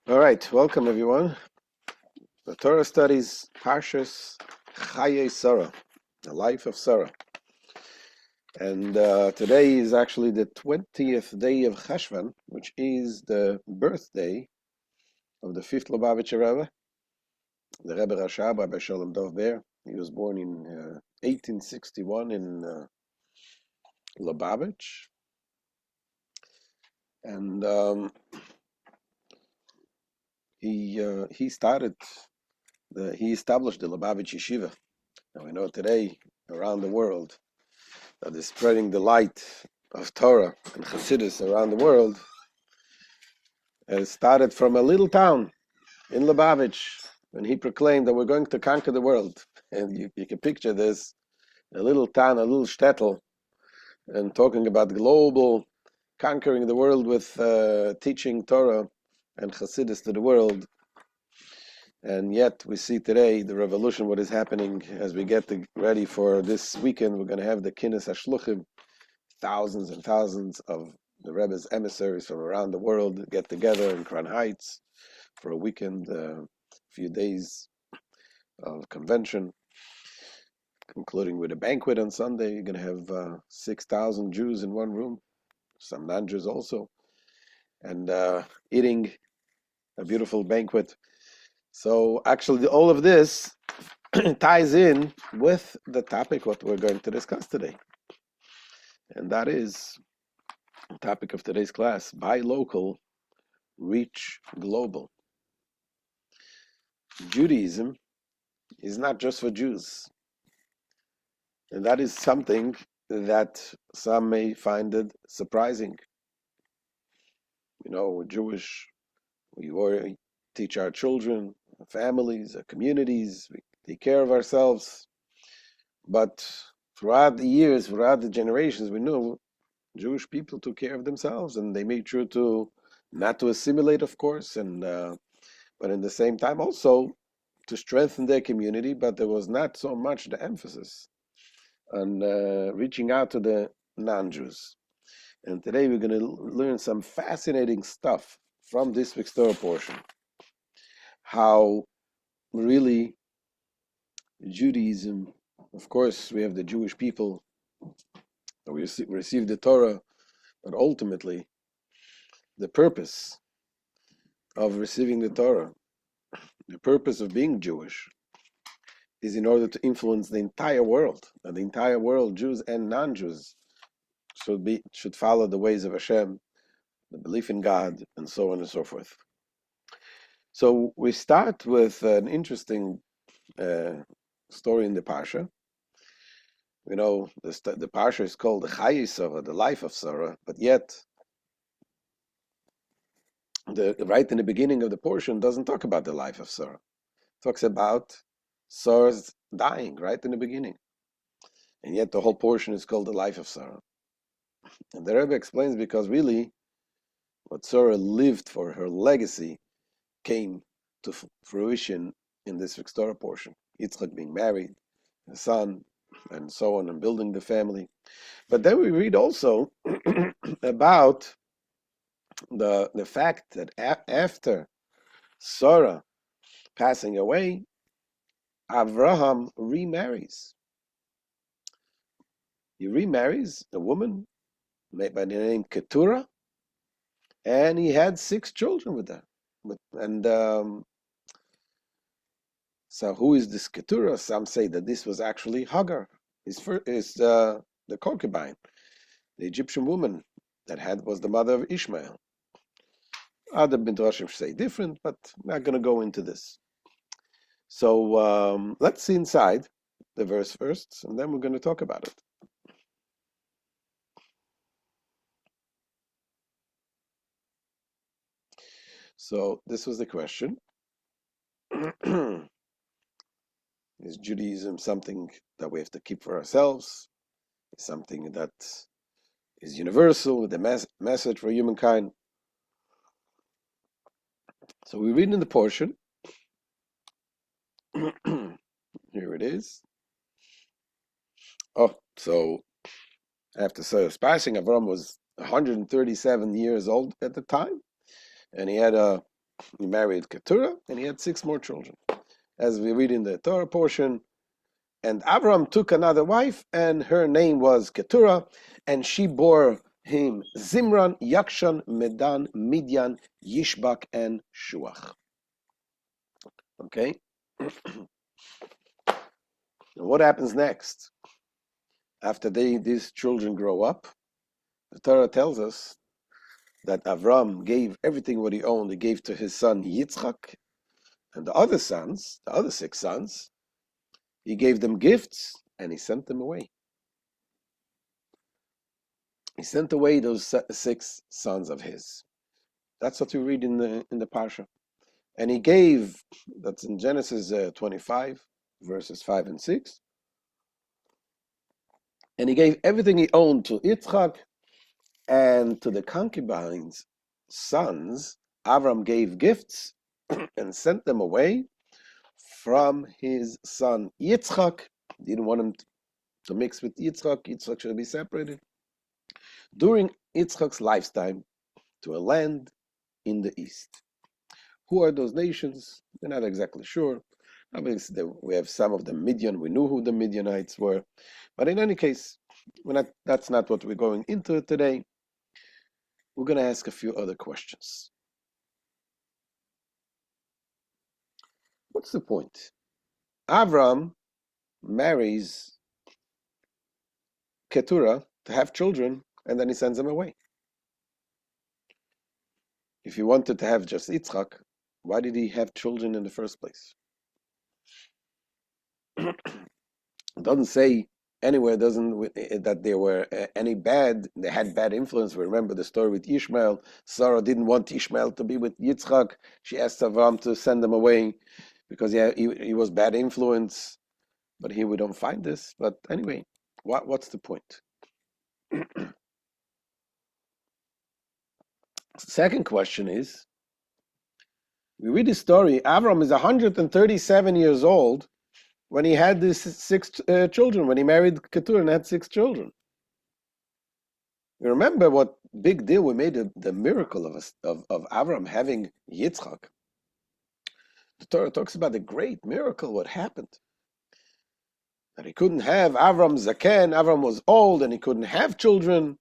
All right, welcome everyone. The Torah studies Parshas Chayei Sarah, the life of Sarah. And today is actually the 20th day of Cheshvan, which is the birthday of the fifth Lubavitcher Rebbe, the Rebbe Rashab, Rabbi Shalom Dov Ber. He was born in 1861 in Lubavitch. And he established the Lubavitch Yeshiva. And we know today around the world that is spreading the light of Torah and Chassidus around the world. And it started from a little town in Lubavitch when he proclaimed that we're going to conquer the world. And you can picture this, a little town, a little shtetl, and talking about global conquering the world with teaching Torah and Chassidus to the world. And yet we see today the revolution, what is happening as we get ready for this weekend. We're going to have the Kinnis HaShluchim. Thousands and thousands of the Rebbe's emissaries from around the world get together in Crown Heights for a weekend, few days of convention, concluding with a banquet on Sunday. You're going to have 6,000 Jews in one room, some non-Jews also, and eating a beautiful banquet. So actually all of this ties in with the topic what we're going to discuss today. And that is the topic of today's class: buy local, reach global. Judaism is not just for Jews. And that is something that some may find it surprising. You know, we're Jewish, we already teach our children, our families, our communities, we take care of ourselves. But throughout the years, throughout the generations, we knew Jewish people took care of themselves, and they made sure to not to assimilate, of course, and but in the same time also to strengthen their community. But there was not so much the emphasis on reaching out to the non-Jews. And today we're going to learn some fascinating stuff from this week's Torah portion. How really Judaism, of course, we have the Jewish people, we receive the Torah, but ultimately the purpose of receiving the Torah, the purpose of being Jewish, is in order to influence the entire world. And the entire world, Jews and non-Jews, should follow the ways of Hashem, the belief in God, and so on and so forth. So we start with an interesting story in the Parsha. We know the Parsha is called the Chayei Sarah, the life of Sarah, but yet right in the beginning of the portion doesn't talk about the life of Sarah. It talks about Sarah's dying right in the beginning. And yet the whole portion is called the life of Sarah. And the Rebbe explains because really what Sarah lived for, her legacy, came to fruition in this Torah portion. Yitzchak being married, a son, and so on, and building the family. But then we read also about the fact that after Sarah passing away, Avraham remarries. He remarries a woman made by the name Keturah, and he had 6 children with her. And so who is this Keturah? Some say that this was actually Hagar, the concubine, the Egyptian woman that was the mother of Ishmael. Other midrashim say different, but I'm not going to go into this. So let's see inside the verse first, and then we're going to talk about it. So this was the question. Is Judaism something that we have to keep for ourselves? Is something that is universal with the message for humankind? So we read in the portion. Here it is. Oh, so after Sarah's passing, Avraham was 137 years old at the time, and he had a he married Keturah, and he had 6 more children, as we read in the Torah portion. And Avraham took another wife, and her name was Keturah, and she bore him Zimran, Yakshan, Medan, Midian, Yishbak, and Shuach. Okay? And what happens next? After these children grow up, the Torah tells us that Avraham gave everything what he owned. He gave to his son Yitzchak, and the other 6 sons, he gave them gifts, and he sent them away. He sent away those 6 sons of his. That's what we read in the Parsha. And he gave, that's in Genesis 25, verses 5 and 6. And he gave everything he owned to Yitzchak, and to the concubines' sons, Avram gave gifts and sent them away from his son Yitzchak. He didn't want him to mix with Yitzchak. Yitzchak should be separated. During Yitzchak's lifetime, to a land in the east. Who are those nations? We're not exactly sure. Obviously, we have some of the Midian. We knew who the Midianites were. But in any case, that's not what we're going into today. We're going to ask a few other questions. What's the point? Avram marries Keturah to have children, and then he sends them away. If he wanted to have just Yitzchak, why did he have children in the first place? It doesn't say anywhere that there were they had bad influence. We remember the story with Ishmael. Sarah didn't want Ishmael to be with Yitzchak. She asked Avram to send them away because he was bad influence. But here we don't find this. But anyway, what's the point? Second question is, we read the story, Avram is 137 years old when he had these 6 children, when he married Keturah and had 6 children. You remember what big deal we made the miracle of Avram having Yitzchak. The Torah talks about the great miracle, what happened. That he couldn't have Avram Zaken, Avram was old and he couldn't have children.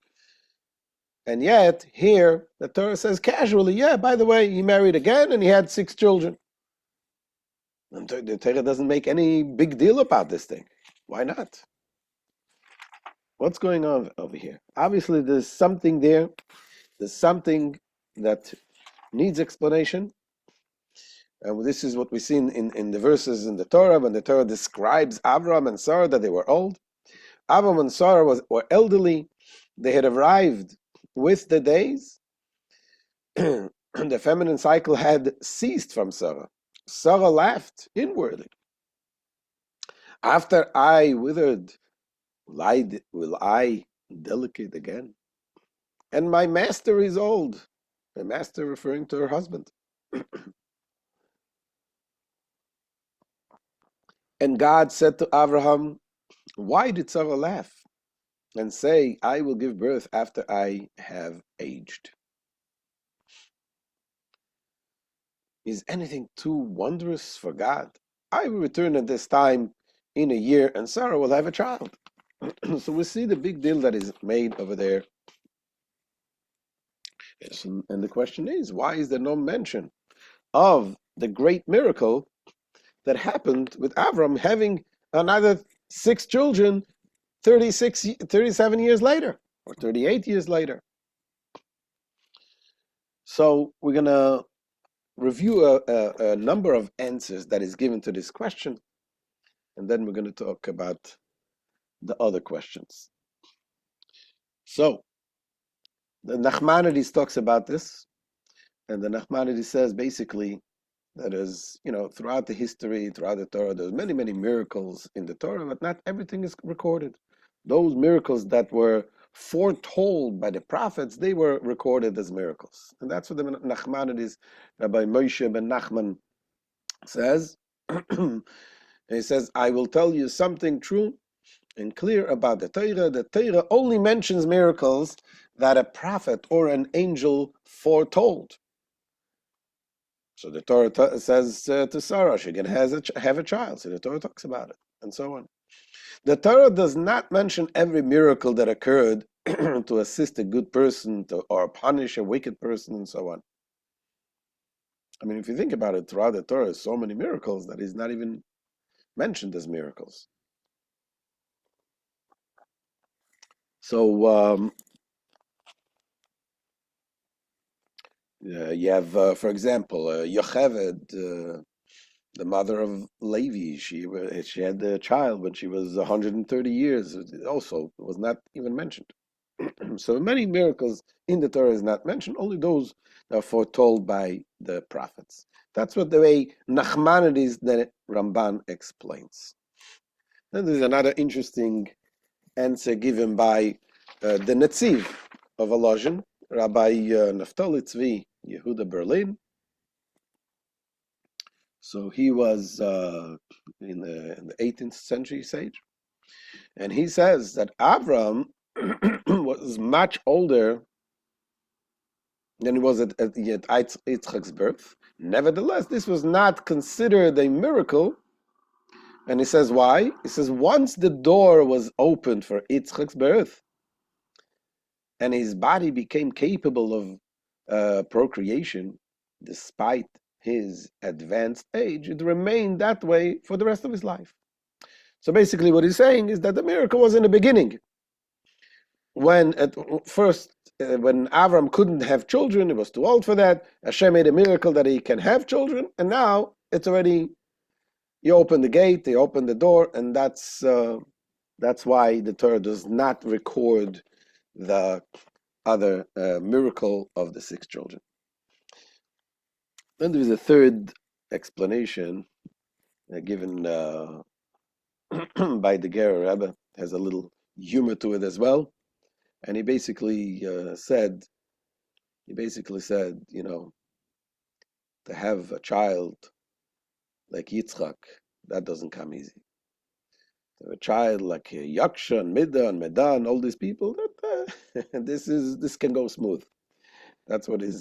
And yet, here, the Torah says casually, yeah, by the way, he married again and he had 6 children. And the Torah doesn't make any big deal about this thing. Why not? What's going on over here? Obviously, there's something there. There's something that needs explanation. And this is what we see in the verses in the Torah, when the Torah describes Avram and Sarah, that they were old. Avram and Sarah were elderly. They had arrived with the days. The feminine cycle had ceased from Sarah. Sarah laughed inwardly. After I withered, will I delicate again? And my master is old. The master referring to her husband. And God said to Avraham, why did Sarah laugh and say, I will give birth after I have aged? Is anything too wondrous for God? I will return at this time in a year, and Sarah will have a child. So we see the big deal that is made over there. Yes, and the question is, why is there no mention of the great miracle that happened with Avram having another 6 children 37 years later, or 38 years later? So we're going to review a number of answers that is given to this question, and then we're going to talk about the other questions. So the Nachmanides talks about this, and the Nachmanides says basically that is, throughout the history, throughout the Torah, there's many, many miracles in the Torah, but not everything is recorded. Those miracles that were foretold by the prophets, they were recorded as miracles. And that's what the Nachmanides, Rabbi Moshe ben Nachman, says. He says, I will tell you something true and clear about the Torah. The Torah only mentions miracles that a prophet or an angel foretold. So the Torah says to Sarah, she can have a child. So the Torah talks about it, and so on. The Torah does not mention every miracle that occurred to assist a good person or punish a wicked person, and so on. I mean, if you think about it, throughout the Torah, there's so many miracles that is not even mentioned as miracles. So you have, for example, Yocheved, the mother of Levi. She had a child when she was 130 years. It also was not even mentioned. So many miracles in the Torah is not mentioned. Only those that are foretold by the prophets. That's what the way Nachmanides that Ramban explains. And there's another interesting answer given by the Netziv of Volozhin, Rabbi Naftali Tzvi Yehuda Berlin. So he was in the 18th century sage, and he says that Avraham was much older than he was at Yitzchak's birth. Nevertheless, this was not considered a miracle. And he says why? He says once the door was opened for Yitzchak's birth, and his body became capable of procreation, despite his advanced age, it remained that way for the rest of his life. So basically what he's saying is that the miracle was in the beginning. When at first, when Avram couldn't have children, he was too old for that, Hashem made a miracle that he can have children, and now it's already, you open the gate, you open the door, and that's why the Torah does not record the other miracle of the 6 children. Then there is a third explanation given by the Ger Rebbe. Has a little humor to it as well, and he basically said, you know, to have a child like Yitzchak, that doesn't come easy. To have a child like Yakshan, Midan, Medan, all these people, that this can go smooth. That's what he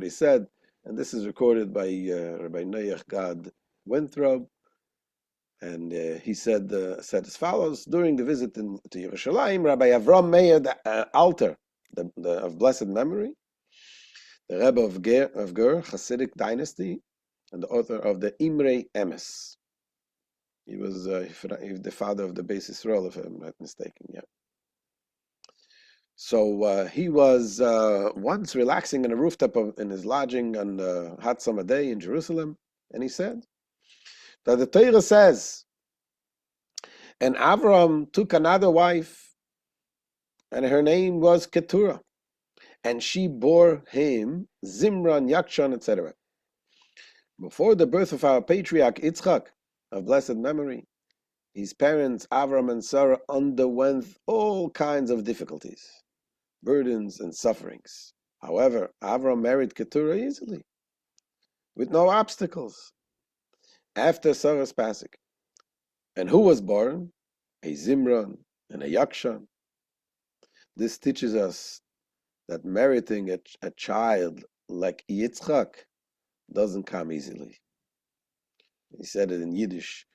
said, and this is recorded by Rabbi Noach Gad Winthrop, and he said as follows: during the visit to Yerushalayim, Rabbi Avraham Meir, the altar of blessed memory, the Rebbe of Ger Hasidic dynasty, and the author of the Imrei Emes. He was the father of the Beis Yisrael, if I'm not mistaken. Yeah. So he was once relaxing on a rooftop in his lodging on a hot summer day in Jerusalem, and he said that the Torah says, and Avraham took another wife, and her name was Keturah, and she bore him Zimran, Yakshan, etc. Before the birth of our patriarch Yitzchak, of blessed memory, his parents Avraham and Sarah underwent all kinds of difficulties, burdens, and sufferings. However, Avraham married Keturah easily, with no obstacles, after Sarah's passing. And who was born? A Zimran and a Yakshan. This teaches us that meriting a child like Yitzchak doesn't come easily. He said it in Yiddish.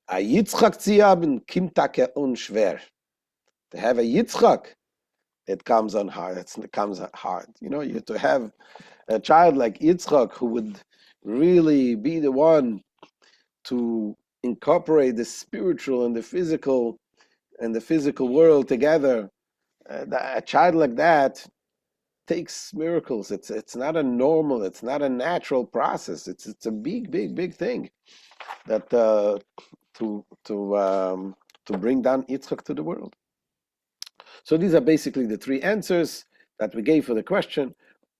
A Yitzchak zu haben kimtake unschwer. To have a Yitzchak, it comes on hard. It comes hard. You know, you to have a child like Yitzchak who would really be the one to incorporate the spiritual and the physical world together. A child like that takes miracles. It's not a normal, it's not a natural process. It's a big thing that to bring down Yitzchak to the world. So these are basically the 3 answers that we gave for the question.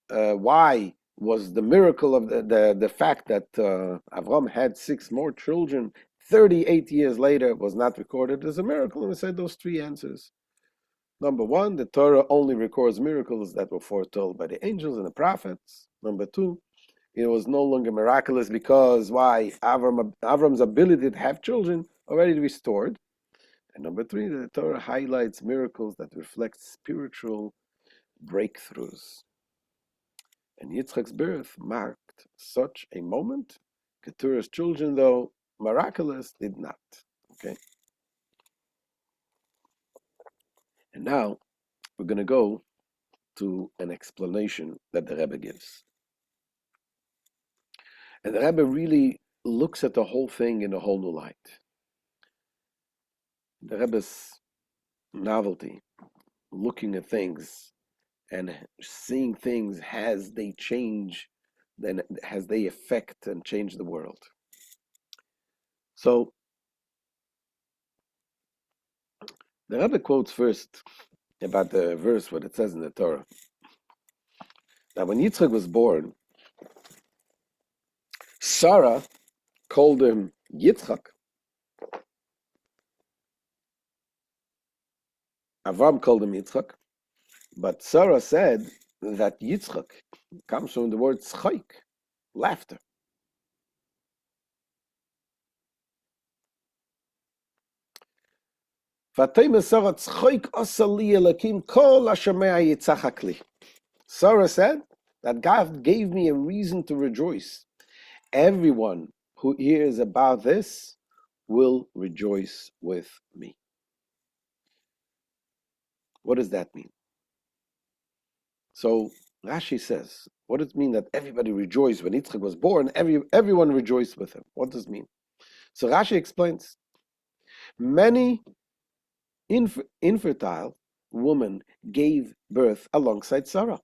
Why was the miracle of the fact that Avraham had 6 more children 38 years later was not recorded as a miracle? And we said those 3 answers. Number 1, the Torah only records miracles that were foretold by the angels and the prophets. Number 2, it was no longer miraculous because why? Avram's ability to have children already restored. And number 3, the Torah highlights miracles that reflect spiritual breakthroughs. And Yitzchak's birth marked such a moment. Keturah's children, though miraculous, did not. Okay. And now we're going to go to an explanation that the Rebbe gives. And the Rebbe really looks at the whole thing in a whole new light. The Rebbe's novelty, looking at things and seeing things as they change, then as they affect and change the world. So the Rebbe quotes first about the verse what it says in the Torah. Now when Yitzchak was born, Sarah called him Yitzchak. Avraham called him Yitzchak. But Sarah said that Yitzchak comes from the word tzchaik, laughter. Sarah said that God gave me a reason to rejoice. Everyone who hears about this will rejoice with me. What does that mean? So Rashi says, what does it mean that everybody rejoiced when Yitzchak was born? Everyone rejoiced with him. What does it mean? So Rashi explains, many infertile women gave birth alongside Sarah.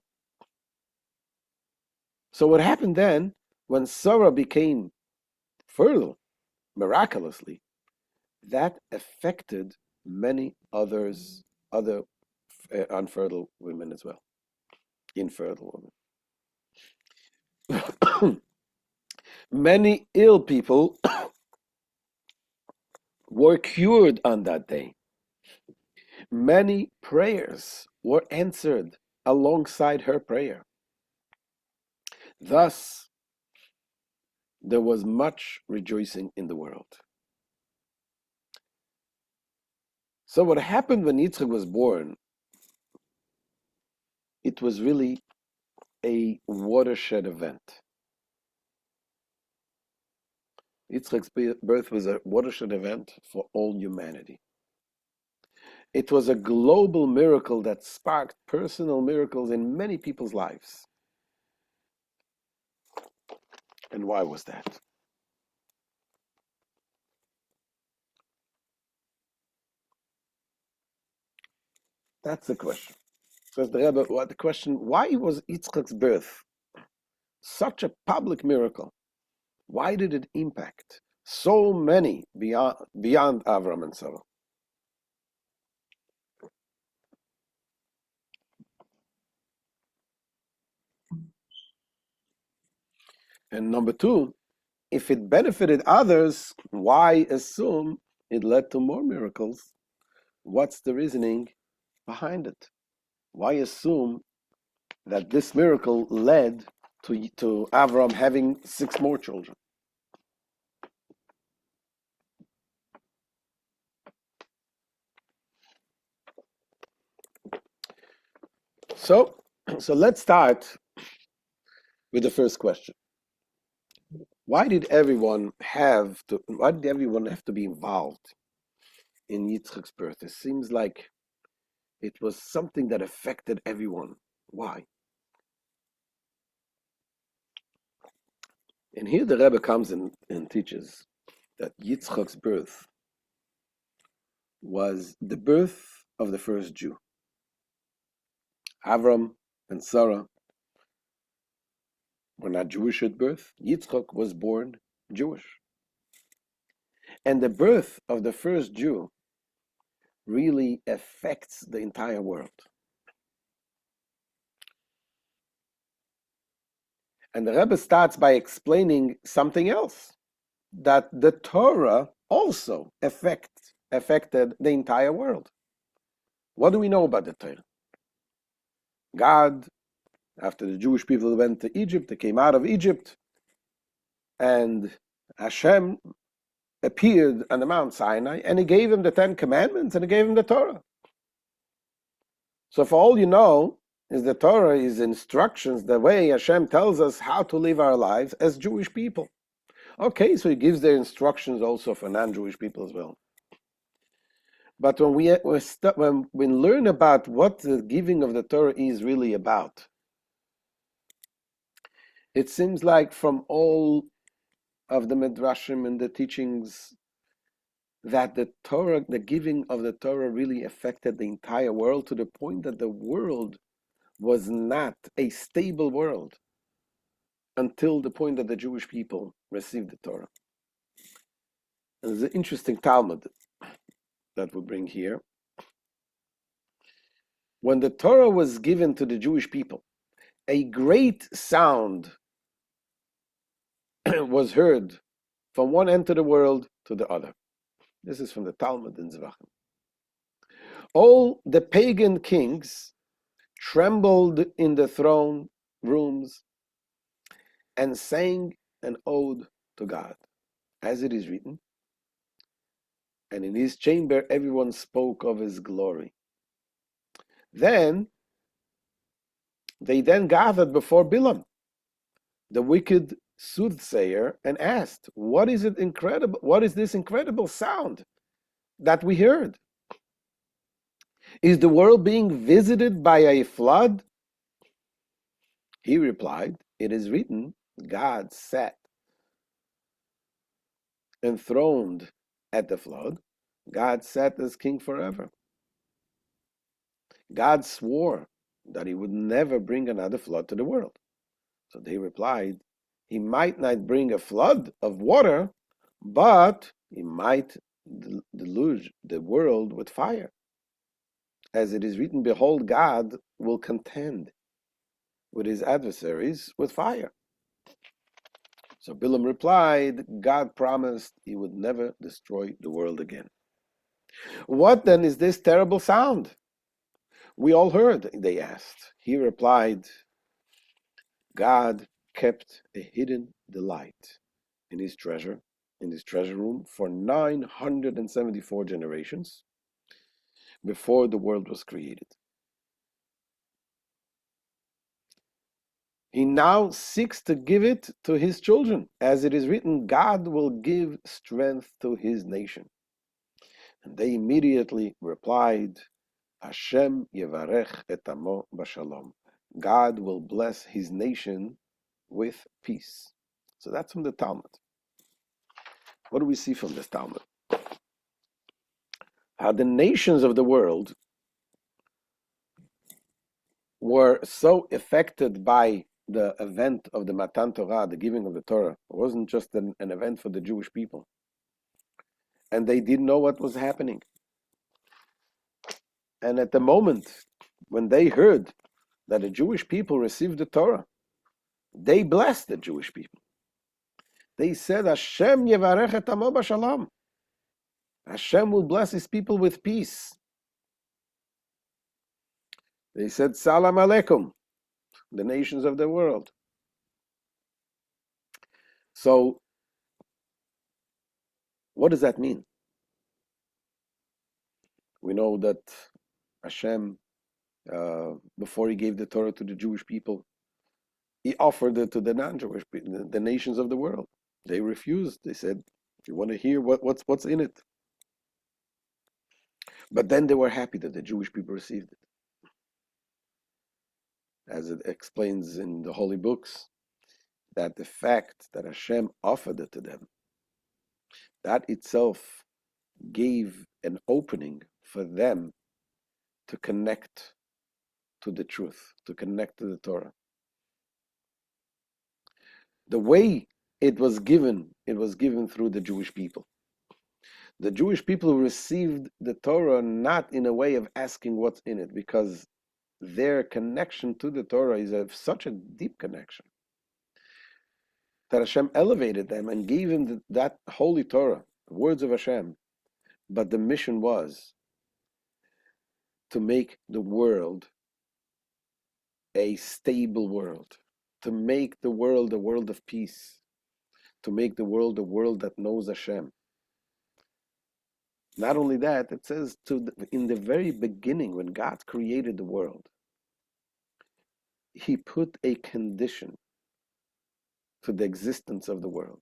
So what happened then, when Sarah became fertile, miraculously, that affected many other unfertile women as well, infertile women. Many ill people were cured on that day. Many prayers were answered alongside her prayer. Thus, there was much rejoicing in the world. So what happened when Yitzchak was born, it was really a watershed event. Yitzchak's birth was a watershed event for all humanity. It was a global miracle that sparked personal miracles in many people's lives. And why was that? That's the question. Says the Rebbe, the question, why was Yitzchak's birth such a public miracle? Why did it impact so many beyond Avraham and Sarah? And number two, if it benefited others, why assume it led to more miracles? What's the reasoning behind it? Why assume that this miracle led to Avraham having 6 more children? So let's start with the first question. Why did everyone have to be involved in Yitzchak's birth? It seems like it was something that affected everyone. Why? And here the Rebbe comes and teaches that Yitzchak's birth was the birth of the first Jew. Avram and Sarah were not Jewish at birth. Yitzchak was born Jewish. And the birth of the first Jew really affects the entire world. And the Rebbe starts by explaining something else, that the Torah also affected the entire world. What do we know about the Torah? God, after the Jewish people went to Egypt, they came out of Egypt, and Hashem appeared on the Mount Sinai, and he gave them the 10 Commandments, and he gave them the Torah. So for all you know, is the Torah is instructions, the way Hashem tells us how to live our lives as Jewish people. Okay, so he gives the instructions also for non-Jewish people as well. But when we learn about what the giving of the Torah is really about, it seems like from all of the midrashim and the teachings that the Torah, the giving of the Torah really affected the entire world to the point that the world was not a stable world until the point that the Jewish people received the Torah. And there's an interesting Talmud that we bring here. When the Torah was given to the Jewish people, a great sound was heard from one end of the world to the other. This is from the Talmud in Zvachim. All the pagan kings trembled in the throne rooms and sang an ode to God, as it is written, and in his chamber everyone spoke of his glory. Then they gathered before Bilam, the wicked soothsayer, and asked, what is this incredible sound that we heard? Is the world being visited by a flood? He replied, it is written, God sat enthroned at the flood. God sat as king forever. God swore that he would never bring another flood to the world. So they replied, he might not bring a flood of water, but he might deluge the world with fire. As it is written, behold, God will contend with his adversaries with fire. So Bilam replied, God promised he would never destroy the world again. What then is this terrible sound we all heard? They asked. He replied, God kept a hidden delight in his treasure room for 974 generations before the world was created. He now seeks to give it to his children. As it is written, God will give strength to his nation. And they immediately replied, Hashem yevarech et amo b'shalom. God will bless his nation with peace. So that's from the Talmud. What do we see from this Talmud? How the nations of the world were so affected by the event of the Matan Torah, the giving of the Torah. It wasn't just an event for the Jewish people. And they didn't know what was happening. And at the moment when they heard that the Jewish people received the Torah, they blessed the Jewish people. They said, Hashem yevarech et amo b'shalom. Hashem will bless his people with peace. They said, Salam Aleikum, the nations of the world. So, what does that mean? We know that Hashem, before he gave the Torah to the Jewish people, he offered it to the non-Jewish people, the nations of the world. They refused. They said, if you want to hear what's in it. But then they were happy that the Jewish people received it. As it explains in the holy books, that the fact that Hashem offered it to them, that itself gave an opening for them to connect to the truth, to connect to the Torah. The way it was given through the Jewish people. The Jewish people received the Torah not in a way of asking what's in it, because their connection to the Torah is such a deep connection that Hashem elevated them and gave them that holy Torah, the words of Hashem. But the mission was to make the world a stable world, to make the world a world of peace, to make the world a world that knows Hashem. Not only that, it says in the very beginning, when God created the world, he put a condition for the existence of the world.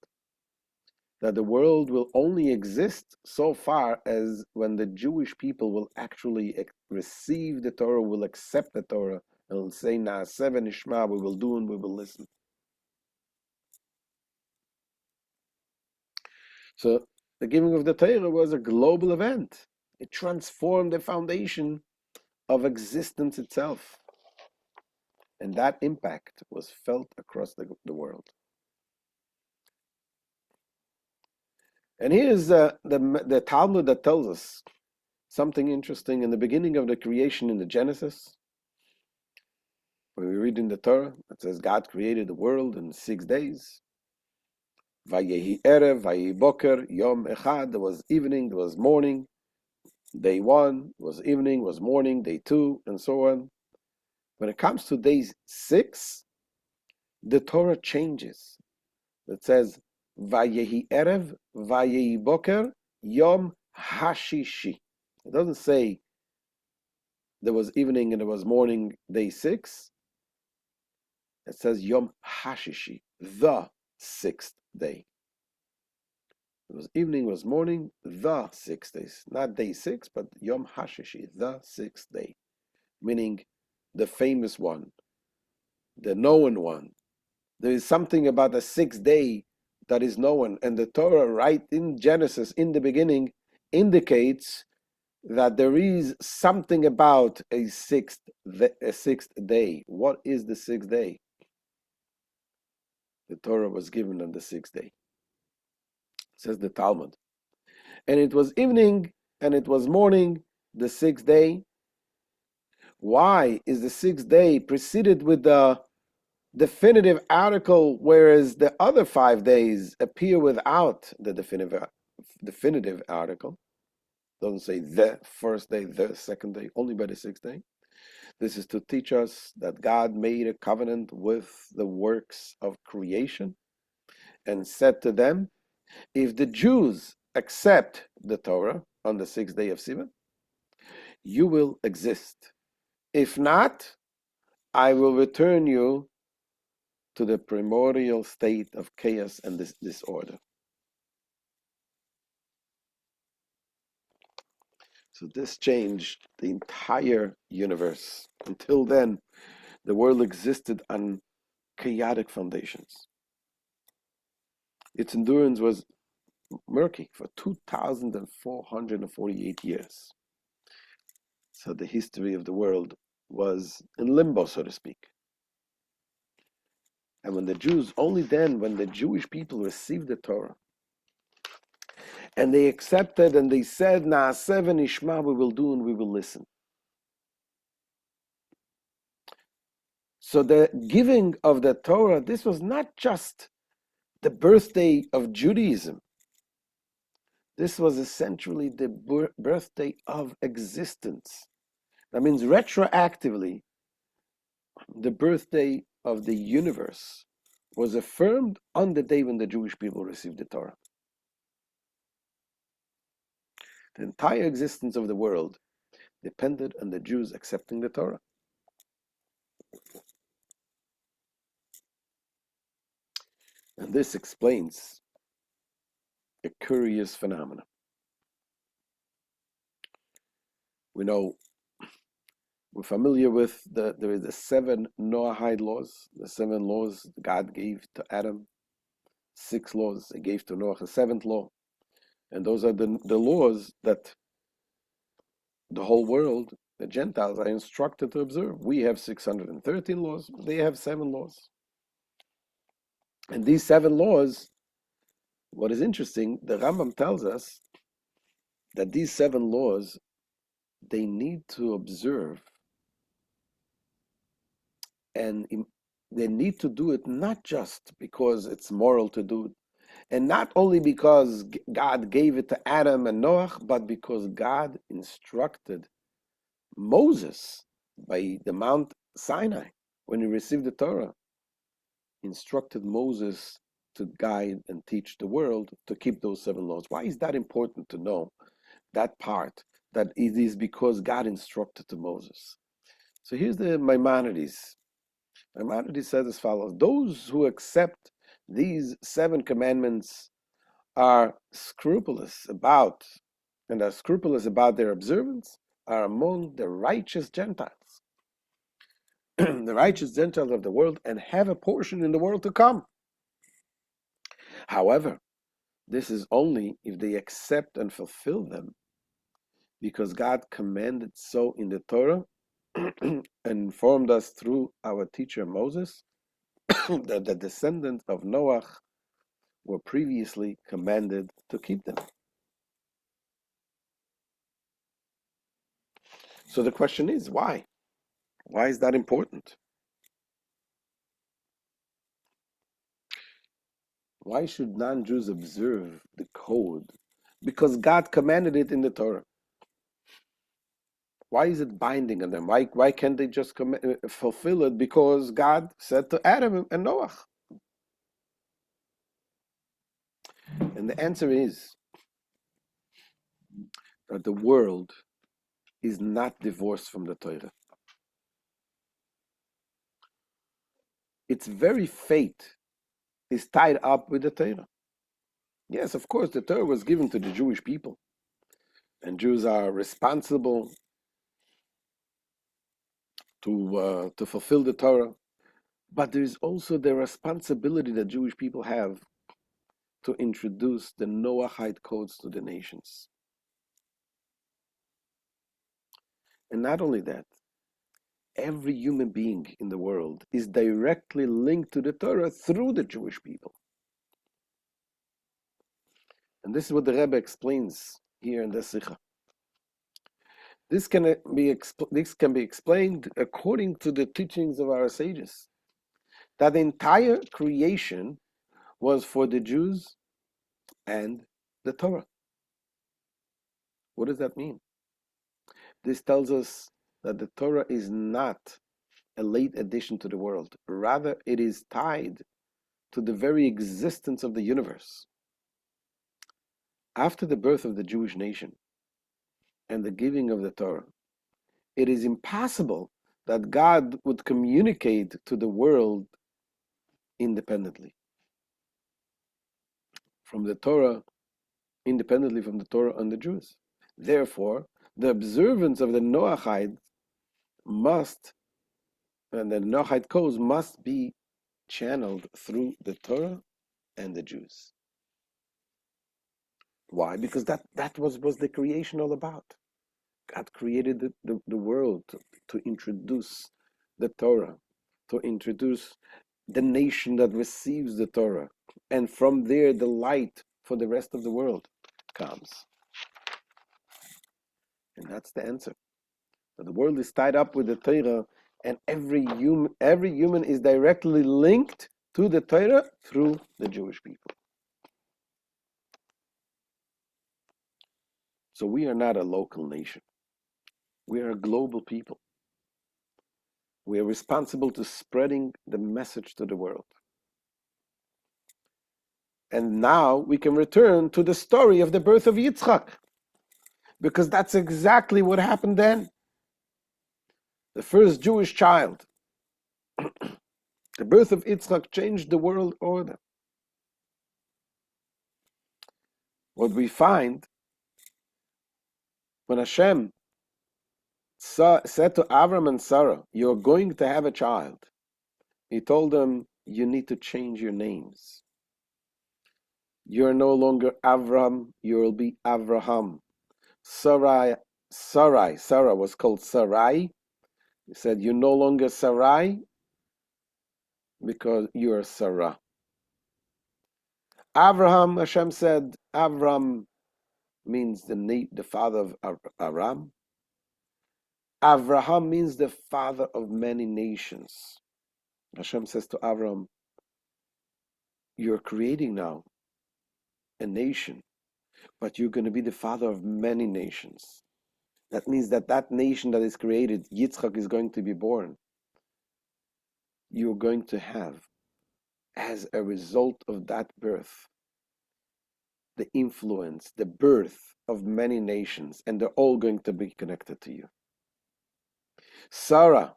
That the world will only exist so far as when the Jewish people will actually receive the Torah, will accept the Torah, and will say, Na'aseh v'nishma, we will do and we will listen. So the giving of the Torah was a global event. It transformed the foundation of existence itself. And that impact was felt across the world. And here's the Talmud that tells us something interesting. In the beginning of the creation in the Genesis, when we read in the Torah, it says God created the world in 6 days. Vayehi erev, vayehi boker, yom echad. There was evening, there was morning. Day 1 was evening, was morning. Day 2, and so on. When it comes to day 6, the Torah changes. It says, Vayehi erev, vayehi boker, yom hashishi. It doesn't say there was evening and there was morning, day 6. It says yom hashishi, the 6th day. It was evening, it was morning, the 6 days. Not day 6, but yom hashishi, the 6th day. Meaning the famous one, the known one. There is something about the 6th day that is known. And the Torah, right in Genesis, in the beginning, indicates that there is something about a sixth day. What is the 6th day? The Torah was given on the 6th day, says the Talmud. And it was evening and it was morning, the 6th day. Why is the 6th day preceded with the definitive article, whereas the other 5 days appear without the definitive article? Doesn't say the first day, the 2nd day, only by the 6th day. This is to teach us that God made a covenant with the works of creation and said to them, if the Jews accept the Torah on the 6th day of Sivan, you will exist. If not, I will return you to the primordial state of chaos and disorder. So this changed the entire universe. Until then, the world existed on chaotic foundations. Its endurance was murky for 2,448 years. So the history of the world was in limbo, so to speak. And when the Jews, only then, when the Jewish people received the Torah, and they accepted and they said, Na'aseh v'nishma, we will do and we will listen. So the giving of the Torah, this was not just the birthday of Judaism. This was essentially the birthday of existence. That means retroactively, the birthday of the universe was affirmed on the day when the Jewish people received the Torah. The entire existence of the world depended on the Jews accepting the Torah. And this explains a curious phenomenon. We're familiar with there is the 7 Noahide laws, the 7 laws God gave to Adam, 6 laws he gave to Noah, the 7th law. And those are the laws that the whole world, the Gentiles, are instructed to observe. We have 613 laws, they have 7 laws. And these 7 laws, what is interesting, the Rambam tells us that these 7 laws, they need to observe, and they need to do it not just because it's moral to do it, and not only because God gave it to Adam and Noah, but because God instructed Moses by the Mount Sinai when he received the Torah, instructed Moses to guide and teach the world to keep those 7 laws. Why is that important to know? That part, that it is because God instructed to Moses. So here's the Maimonides. Maimonides says as follows: those who accept these 7 commandments are scrupulous about their observance are among the righteous Gentiles, the righteous Gentiles of the world, and have a portion in the world to come. However, this is only if they accept and fulfill them, because God commanded so in the Torah and informed us through our teacher Moses that the descendants of Noah were previously commanded to keep them. So the question is, why? Why is that important? Why should non-Jews observe the code? Because God commanded it in the Torah. Why is it binding on them? Why can't they just fulfill it? Because God said to Adam and Noah. And the answer is that the world is not divorced from the Torah. Its very fate is tied up with the Torah. Yes, of course, the Torah was given to the Jewish people, and Jews are responsible to fulfill the Torah. But there is also the responsibility that Jewish people have to introduce the Noahide codes to the nations. And not only that, every human being in the world is directly linked to the Torah through the Jewish people. And this is what the Rebbe explains here in the Sikha. This can be explained according to the teachings of our sages, that the entire creation was for the Jews and the Torah. What does that mean? This tells us that the Torah is not a late addition to the world. Rather, it is tied to the very existence of the universe. After the birth of the Jewish nation and the giving of the Torah, it is impossible that God would communicate to the world independently from the Torah, independently from the Torah and the Jews. Therefore, the observance of the Noahide codes must be channeled through the Torah and the Jews. Why? Because that was the creation all about. God created the world to introduce the Torah, to introduce the nation that receives the Torah. And from there, the light for the rest of the world comes. And that's the answer. So the world is tied up with the Torah, and every human is directly linked to the Torah through the Jewish people. So we are not a local nation. We are a global people. We are responsible to spreading the message to the world. And now we can return to the story of the birth of Yitzchak, because that's exactly what happened then. The first Jewish child, the birth of Yitzchak, changed the world order. What we find when Hashem said to Avraham and Sarah, "You're going to have a child," he told them, "You need to change your names. You're no longer Avram, you'll be Avraham." Sarah was called Sarai. He said, "You're no longer Sarai because you're Sarah." Avraham, Hashem said, Avram means the father of Aram. Avraham means the father of many nations. Hashem says to Avram, "You're creating now a nation, but you're going to be the father of many nations." That means that nation that is created, Yitzchak, is going to be born. You're going to have, as a result of that birth, the influence, the birth of many nations, and they're all going to be connected to you. Sarah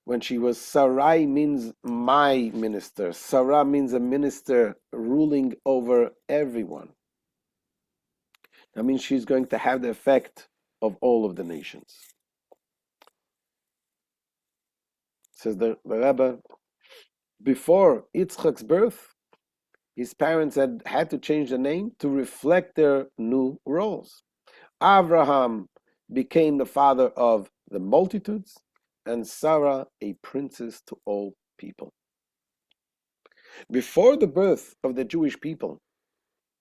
when she was Sarai means my minister. Sarah means a minister ruling over everyone. That means she's going to have the effect of all of the nations. Says the Rebbe, before Yitzchak's birth, his parents had to change the name to reflect their new roles. Avraham became the father of the multitudes, and Sarah a princess to all people. Before the birth of the Jewish people,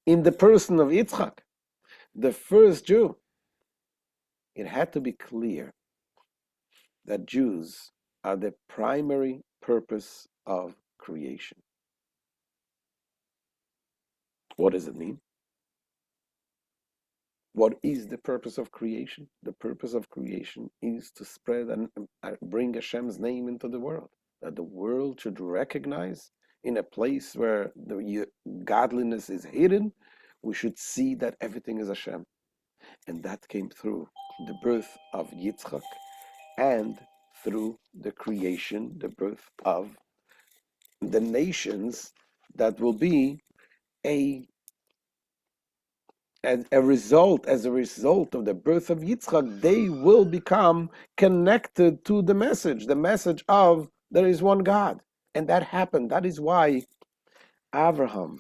in the person of Yitzchak, the first Jew, it had to be clear that Jews are the primary purpose of creation. What does it mean? What is the purpose of creation? The purpose of creation is to spread and bring Hashem's name into the world, that the world should recognize in a place where the godliness is hidden, we should see that everything is Hashem. And that came through the birth of Yitzchak and through the creation, the birth of the nations that will be as a result of the birth of Yitzchak, they will become connected to the message of there is one God. And that happened. That is why Avraham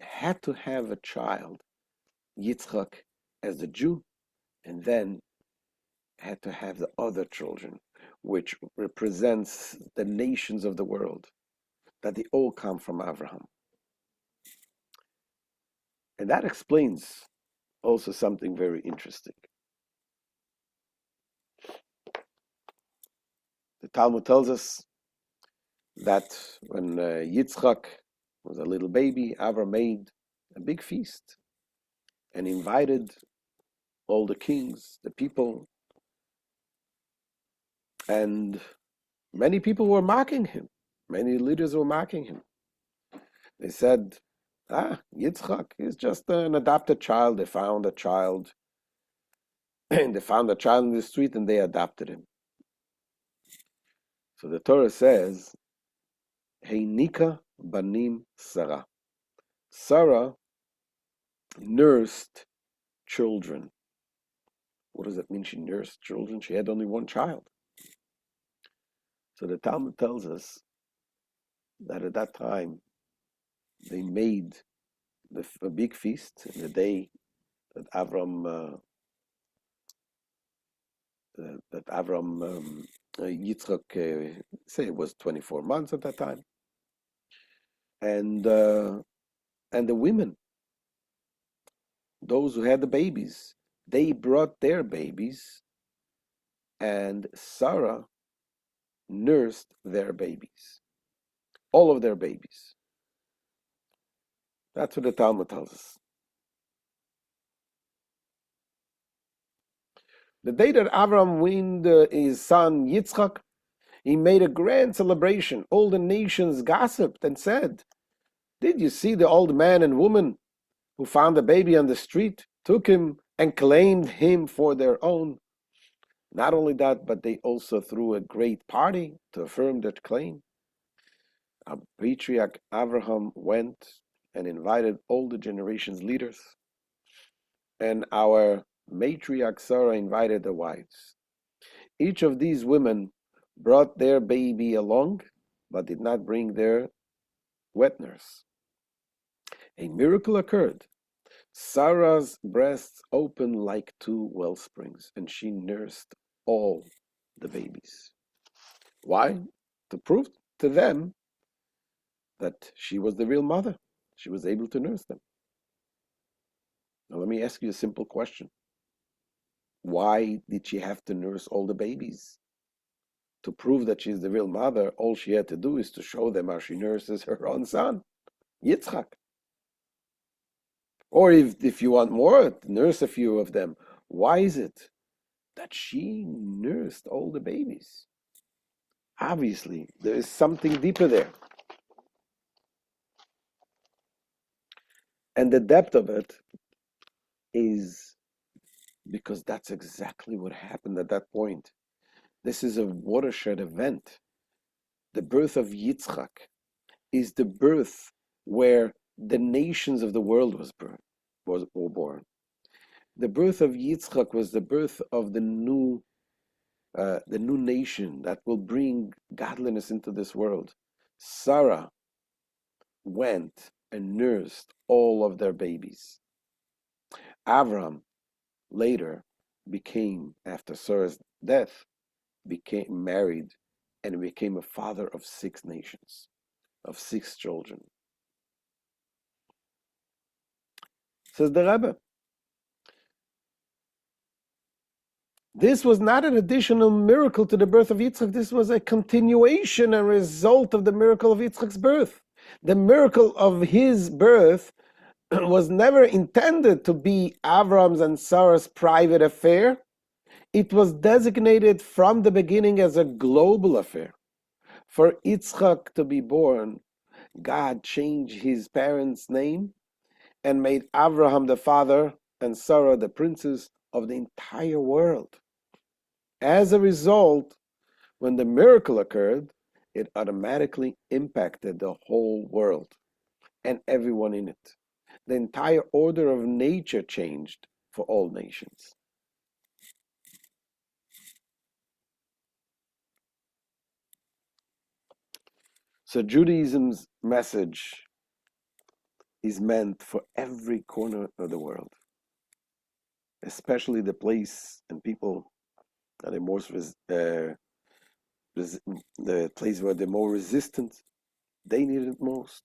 had to have a child, Yitzchak, as a Jew, and then had to have the other children, which represents the nations of the world, that they all come from Avraham. And that explains also something very interesting. The Talmud tells us that when Yitzchak was a little baby, Avraham made a big feast and invited all the kings, the people, and many people were mocking him. Many leaders were mocking him. They said, Yitzchak is just an adopted child. They found a child in the street and they adopted him. So the Torah says, Heinika banim Sarah. Sarah nursed children. What does that mean? She nursed children? She had only one child. So the Talmud tells us that at that time they made a big feast in the day that Avraham Yitzchak, say it was 24 months at that time, and the women, those who had the babies, they brought their babies, and Sarah nursed their babies, all of their babies. That's what the Talmud tells us. The day that Avraham weaned his son Yitzchak, he made a grand celebration. All the nations gossiped and said, "Did you see the old man and woman who found the baby on the street, took him and claimed him for their own?" Not only that, but they also threw a great party to affirm that claim. Our patriarch Avraham went and invited all the generation's leaders, and our matriarch Sarah invited the wives. Each of these women brought their baby along, but did not bring their wet nurse. A miracle occurred. Sarah's breasts opened like two well springs, and she nursed all the babies. Why? To prove to them that she was the real mother. She was able to nurse them. Now let me ask you a simple question. Why did she have to nurse all the babies? To prove that she's the real mother, all she had to do is to show them how she nurses her own son, Yitzchak. Or if you want more, nurse a few of them. Why is it that she nursed all the babies? Obviously, there is something deeper there. And the depth of it is because that's exactly what happened at that point. This is a watershed event. The birth of Yitzchak is the birth where the nations of the world were born. The birth of Yitzchak was the birth of the new nation that will bring godliness into this world. Sarah went and nursed all of their babies. Avraham later became, after Sarah's death, became married and became a father of 6 nations, of 6 children. Says the Rebbe, this was not an additional miracle to the birth of Yitzchak. This was a continuation and result of the miracle of Yitzchak's birth. The miracle of his birth was never intended to be Avram's and Sarah's private affair. It was designated from the beginning as a global affair. For Yitzchak to be born, God changed his parents' name and made Avraham the father and Sarah the princess of the entire world. As a result, when the miracle occurred, it automatically impacted the whole world and everyone in it. The entire order of nature changed for all nations. So Judaism's message is meant for every corner of the world, especially the place and people that are the place where they're more resistant. They need it most.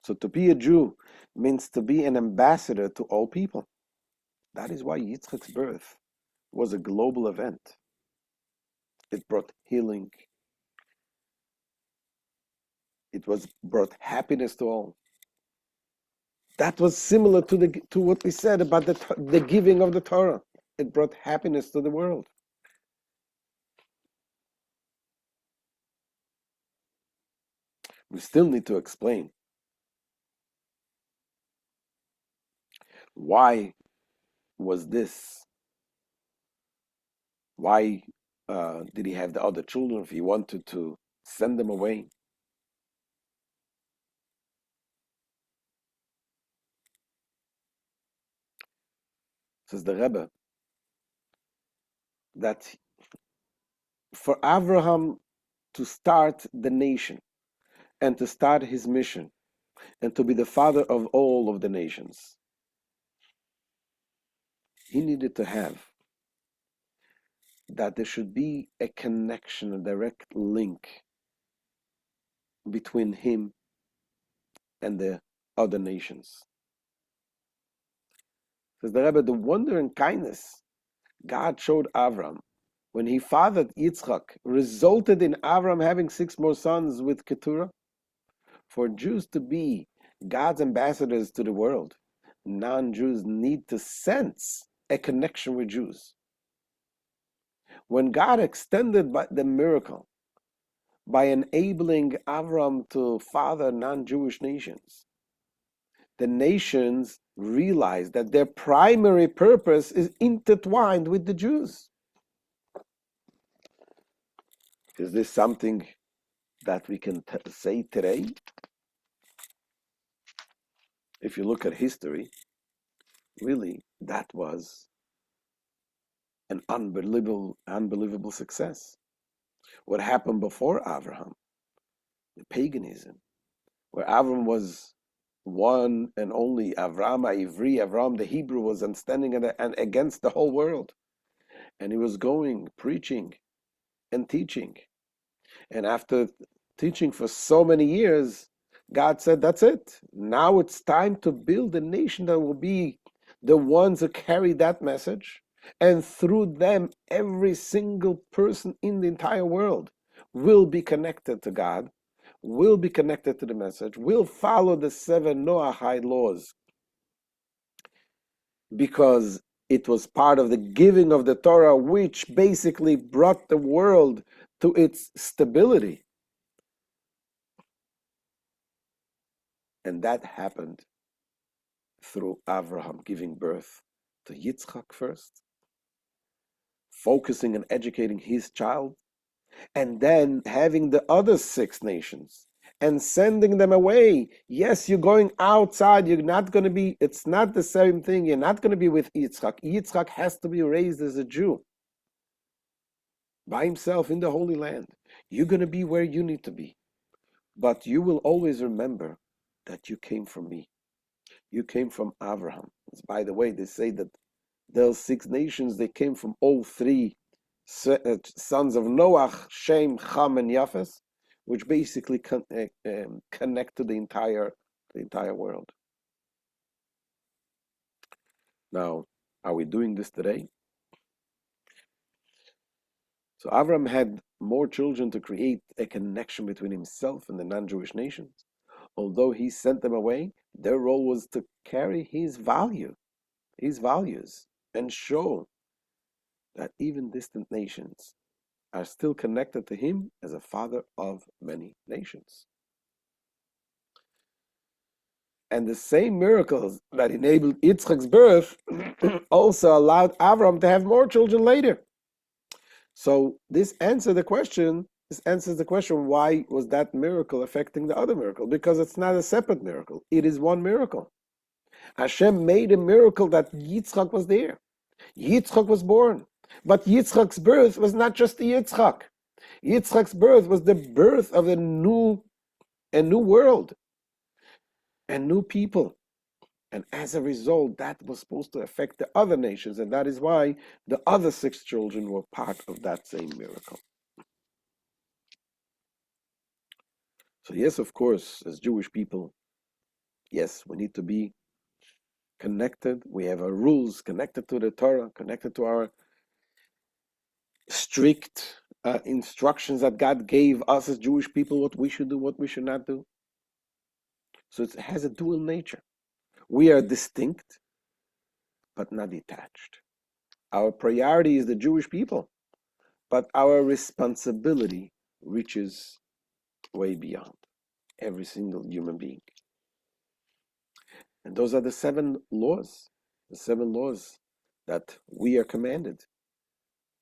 So to be a Jew means to be an ambassador to all people. That is why Yitzchak's birth was a global event. It brought healing. It brought happiness to all. That was similar to what we said about the giving of the Torah. It brought happiness to the world. We still need to explain why was this? Why did he have the other children if he wanted to send them away? Says the Rebbe that for Avraham to start the nation and to start his mission and to be the father of all of the nations, he needed to have that there should be a connection, a direct link between him and the other nations. Says the Rebbe, the wonder and kindness God showed Avram when he fathered Yitzchak resulted in Avram having 6 more sons with Keturah. For Jews to be God's ambassadors to the world, non-Jews need to sense a connection with Jews. When God extended the miracle by enabling Avram to father non-Jewish nations, the nations realized that their primary purpose is intertwined with the Jews. Is this something that we can say today? If you look at history, really, that was an unbelievable success. What happened before Avraham, the paganism, where Avram was one and only Avram Ivri, Avram the Hebrew, was standing and against the whole world. And he was going, preaching and teaching. And after teaching for so many years, God said, that's it. Now it's time to build a nation that will be the ones who carry that message. And through them, every single person in the entire world will be connected to God, will be connected to the message, will follow the 7 Noahide laws. Because it was part of the giving of the Torah, which basically brought the world to its stability. And that happened through Avraham giving birth to Yitzchak first, focusing on educating his child, and then having the other 6 nations and sending them away. Yes, you're going outside. You're not going to be, it's not the same thing. You're not going to be with Yitzchak. Yitzchak has to be raised as a Jew by himself in the Holy Land. You're going to be where you need to be. But you will always remember that you came from me. You came from Avraham. By the way, they say that those 6 nations, they came from all 3 sons of Noah, Shem, Ham, and Japheth, which basically connect to the entire world. Now, are we doing this today? So Avraham had more children to create a connection between himself and the non-Jewish nations. Although he sent them away, their role was to carry his values, and show that even distant nations are still connected to him as a father of many nations. And the same miracles that enabled Yitzchak's birth also allowed Avraham to have more children later. So this answers the question, why was that miracle affecting the other miracle? Because it's not a separate miracle. It is one miracle. Hashem made a miracle that Yitzchak was there. Yitzchak was born. But Yitzchak's birth was not just the Yitzchak. Yitzchak's birth was the birth of a new world and new people. And as a result, that was supposed to affect the other nations. And that is why the other 6 children were part of that same miracle. So yes, of course, as Jewish people, yes, we need to be connected. We have our rules connected to the Torah, connected to our strict instructions that God gave us as Jewish people, what we should do, what we should not do. So it has a dual nature. We are distinct, but not detached. Our priority is the Jewish people, but our responsibility reaches way beyond every single human being. And those are the 7 laws, that we are commanded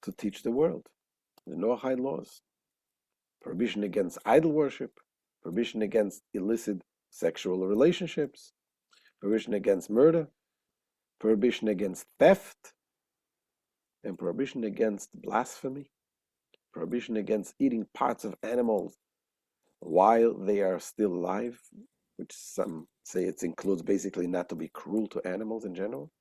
to teach the world. The Noahide laws: prohibition against idol worship, prohibition against illicit sexual relationships, prohibition against murder, prohibition against theft, and prohibition against blasphemy, prohibition against eating parts of animals while they are still alive, which some say it includes basically not to be cruel to animals in general.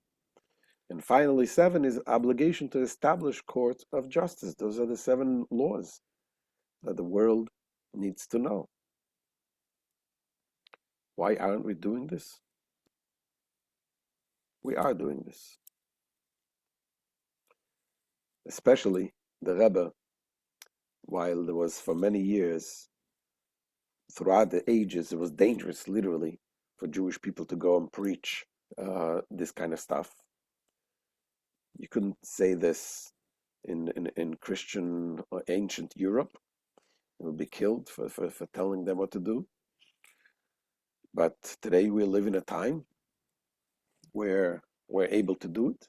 And finally, 7 is obligation to establish courts of justice. Those are the 7 laws that the world needs to know. Why aren't we doing this? We are doing this. Especially the Rebbe, while there was for many years, throughout the ages, it was dangerous, literally, for Jewish people to go and preach this kind of stuff. You couldn't say this in Christian or ancient Europe. You would be killed for telling them what to do. But today we live in a time where we're able to do it.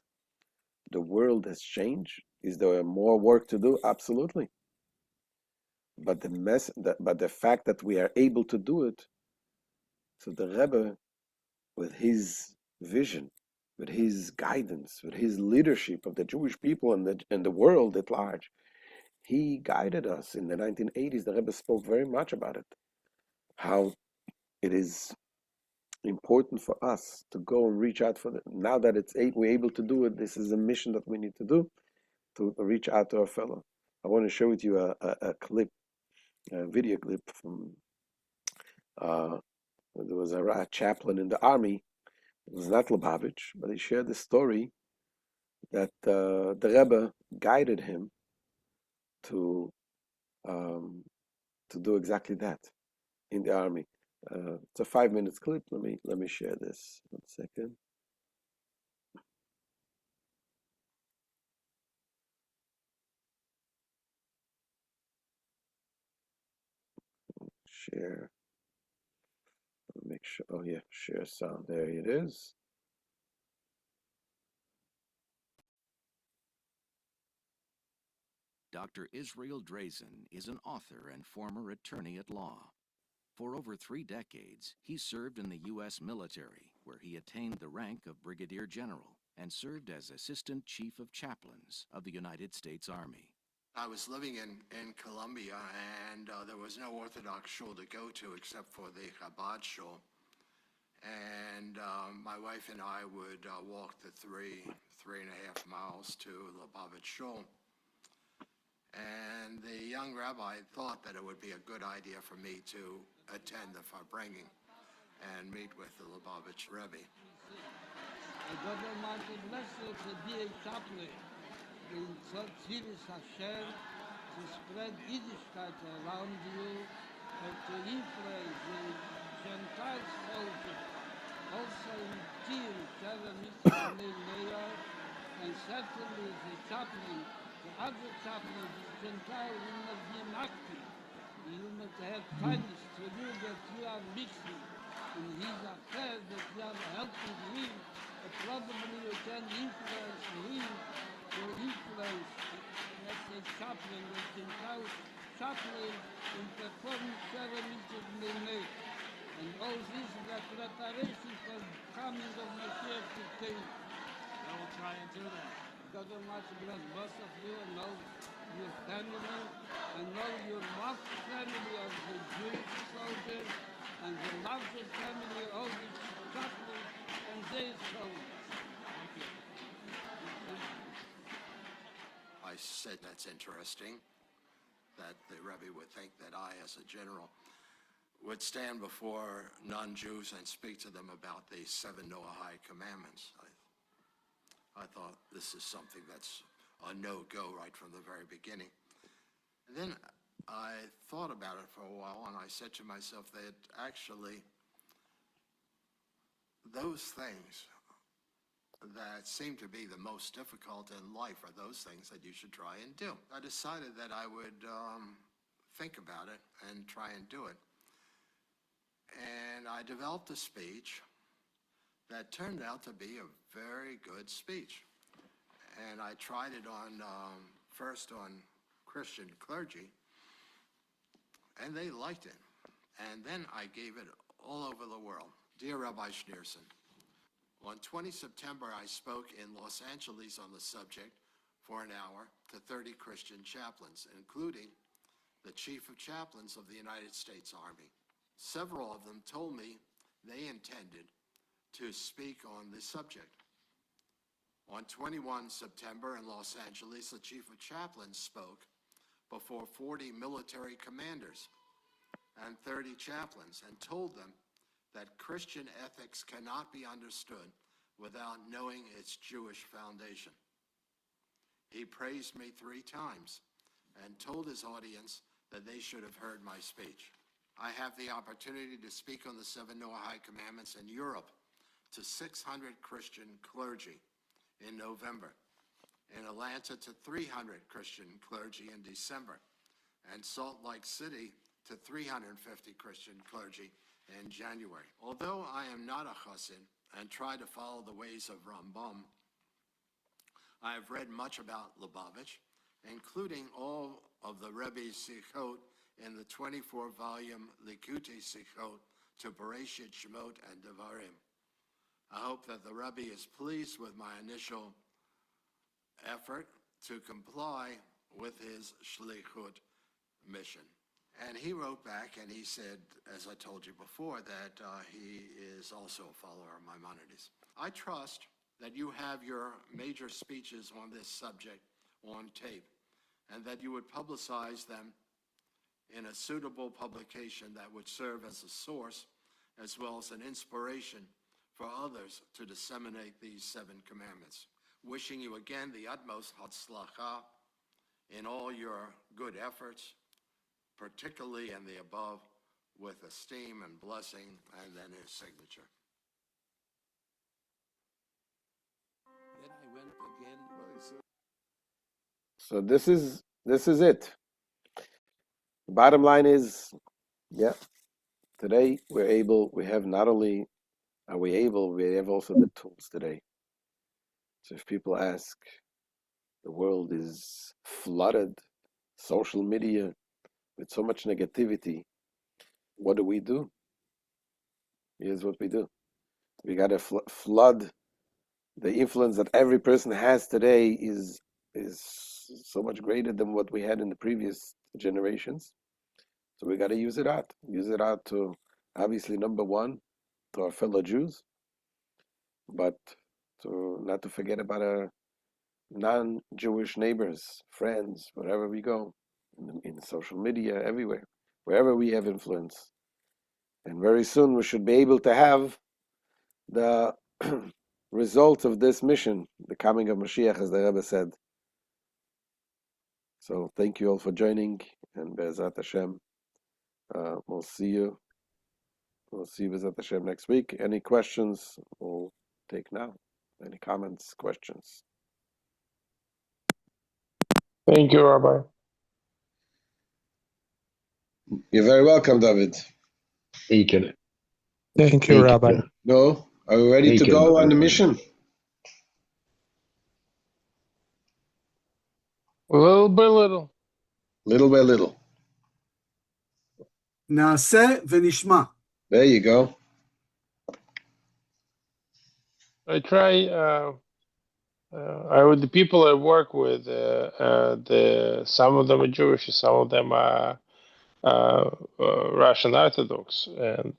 The world has changed. Is there more work to do? Absolutely. But the fact that we are able to do it, so the Rebbe, with his vision, with his guidance, with his leadership of the Jewish people and the world at large, he guided us in the 1980s. The Rebbe spoke very much about it, how it is important for us to go and reach out for now that we're able to do it. This is a mission that we need to do, to reach out to our fellow. I want to share with you a video clip from there was a chaplain in the army. It was not Lubavitch, but he shared the story that the Rebbe guided him to do exactly that in the army. It's a 5 minutes clip. Let me share this. 1 second. Share. Make sure. Oh yeah, share sound. There it is. Dr. Israel Drazen is an author and former attorney at law. For over 3 decades, he served in the U.S. military, where he attained the rank of Brigadier General and served as Assistant Chief of Chaplains of the United States Army. I was living in Colombia, and there was no Orthodox shul to go to except for the Chabad shul. And my wife and I would walk the 3.5 miles to Lubavitch shul. And the young rabbi thought that it would be a good idea for me to attend the Farbrengen and meet with the Lubavitch Rebbe. God Almighty bless you to be a chaplain in such serious Hashem to spread Yiddishkeit around you and to influence the Gentile culture, also in Tir, Terra Mitzvah Mayor, and certainly as a chaplain, the other chaplains, the Gentile will not be inactive. He will not have kindness to you that you are mixing in his affairs, that you are helping him, but probably you can influence him to influence as a chaplain, a Gentile chaplain in performing ceremonies of Mene. And all this is a preparation for the coming of Mashiach to take. I will try and do that. God Almighty bless both of you and all your family and all your loved family of the Jewish soldiers and the loved family of the Catholic and their soldiers. Thank you. I said that's interesting, that the Rebbe would think that I, as a general, would stand before non-Jews and speak to them about the 7 Noahide commandments. I thought this is something that's a no-go right from the very beginning. And then I thought about it for a while, and I said to myself that actually those things that seem to be the most difficult in life are those things that you should try and do. I decided that I would think about it and try and do it. And I developed a speech that turned out to be a very good speech. And I tried it on, first on Christian clergy, and they liked it. And then I gave it all over the world. Dear Rabbi Schneerson, on 20 September, I spoke in Los Angeles on the subject for an hour to 30 Christian chaplains, including the Chief of Chaplains of the United States Army. Several of them told me they intended to speak on this subject. On 21 September in Los Angeles, the Chief of Chaplains spoke before 40 military commanders and 30 chaplains and told them that Christian ethics cannot be understood without knowing its Jewish foundation. He praised me 3 times and told his audience that they should have heard my speech. I have the opportunity to speak on the 7 Noahide commandments in Europe to 600 Christian clergy in November, in Atlanta to 300 Christian clergy in December, and Salt Lake City to 350 Christian clergy in January. Although I am not a chassid and try to follow the ways of Rambam, I have read much about Lubavitch, including all of the Rebbe's Sichot in the 24-volume Likutei Sichot to Bereshit, Shemot, and Devarim. I hope that the Rebbe is pleased with my initial effort to comply with his shlichut mission. And he wrote back and he said, as I told you before, that he is also a follower of Maimonides. I trust that you have your major speeches on this subject on tape and that you would publicize them in a suitable publication that would serve as a source as well as an inspiration for others to disseminate these 7 commandments. Wishing you again the utmost hatzlacha in all your good efforts, particularly in the above, with esteem and blessing, and then his signature. Then I went again. So this is it. Bottom line is, yeah, today we have not only are we able, we have also the tools today. So if people ask, the world is flooded social media, with so much negativity, what do? Here's what we do. We got to flood. The influence that every person has today is so much greater than what we had in the previous generations. So we got to use it out. Use it out to, obviously, number one, to our fellow Jews, but to not to forget about our non-Jewish neighbors, friends, wherever we go, in social media, everywhere, wherever we have influence. And very soon we should be able to have the result of this mission, the coming of Mashiach, as the Rebbe said. So thank you all for joining, and Be'ezat Hashem, we'll see you. We'll see you Be'ezat Hashem next week. Any questions, we'll take now. Any comments, questions? Thank you, Rabbi. You're very welcome, David. Thank you. Thank you, Rabbi. No, are we ready to go on the mission? Little by little. Little by little. נעשה ונשמע. There you go. I try. The people I work with, some of them are Jewish, some of them are Russian Orthodox, and